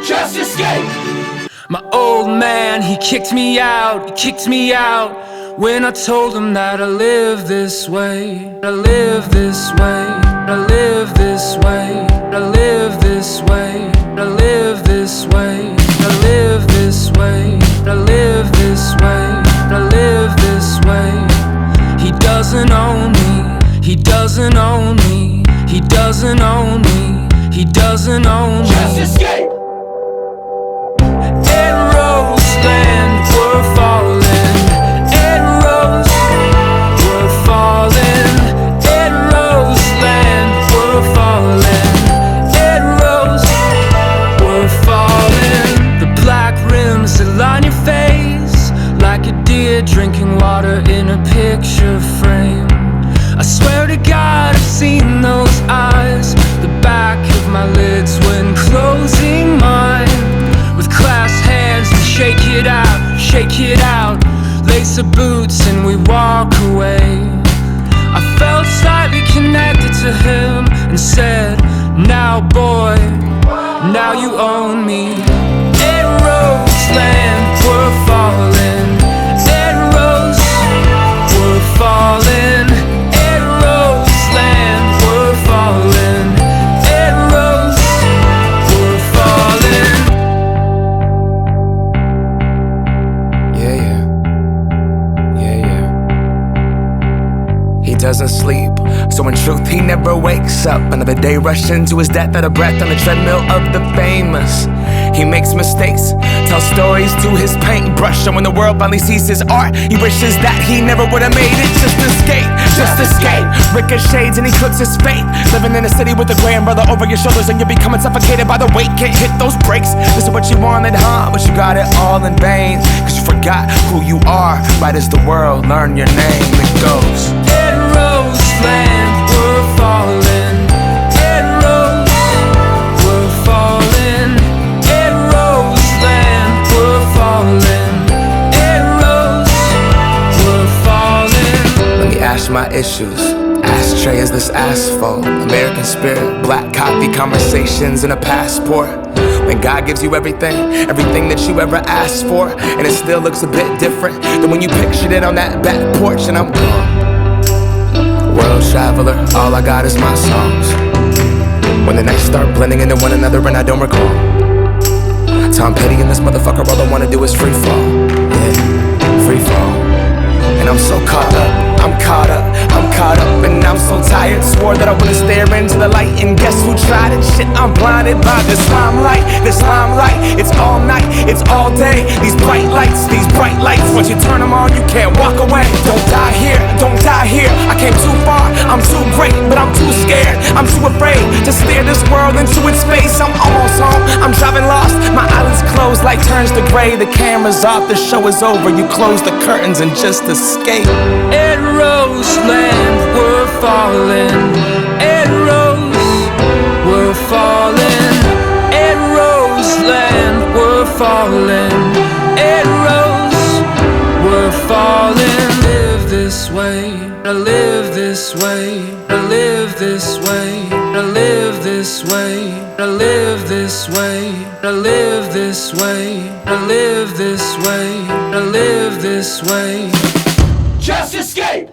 Just escape. My old man, he kicked me out when I told him that I live this way. I live this way, I live this way, I live this way, I live this way, I live this way, I live this way, I live this way. He doesn't own me, he doesn't own me, he doesn't own me, he doesn't own me. Just escape. Land, we're falling. Ed Rose, we're falling. Ed Rose land, we're falling. Ed Rose, we're falling. The black rims that line your face, like a deer drinking water in a picture frame. I swear to God I've seen those eyes, the back of my lids when closing mine. With clasped hands we shake it out, lace the boots and we walk away. I felt slightly connected to him and said, now boy, now you own me. Ed Rose land, we're falling. Ed Rose, we're falling. Ed Rose land, we're falling. Ed Rose, we're falling. He doesn't sleep, so in truth he never wakes up. Another day rushed into his death at a breath on the treadmill of the famous. He makes mistakes, tells stories to his paintbrush, and when the world finally sees his art, he wishes that he never would have made it. Just escape, just escape. Ricochets and he cooks his fate. Living in a city with a grandbrother over your shoulders, and you're becoming suffocated by the weight. Can't hit those brakes. This is what you wanted, huh? But you got it all in vain, cause you forgot who you are. Right as the world learn your name, it goes. Ed Rose land, we're falling. Ed Rose, we're falling. Ed Rose land, we're falling. Ed Rose, we're falling. Let me ask my issues. Ashtray is this asphalt. American spirit, black coffee, conversations, and a passport. When God gives you everything that you ever asked for, and it still looks a bit different than when you pictured it on that back porch, and I'm gone. World traveler, all I got is my songs. When the nights start blending into one another and I don't recall, Tom Petty and this motherfucker, all I wanna do is free fall. Yeah, free fall. And I'm so caught up, I'm caught up, and I'm so tired. Swore that I wouldn't stare into the light, and guess who tried it? Shit, I'm blinded by this limelight. It's all night, it's all day. These bright lights. Once you turn them on, you can't walk away. Don't die here. I came too far, I'm too great, but I'm too scared. I'm too afraid to stare this world into its face. I'm almost home, I'm driving lost. My eyelids closed like turns to gray. The camera's off, the show is over. You close the curtains and just escape. Ed Rose land, we're falling. Ed Rose, we're falling. Ed Rose land, we're falling. Ed Rose, we're falling. Live this way, I live this way, I live this way, I live this way, I live this way, I live this way, I live this way, I live this way. Just escape.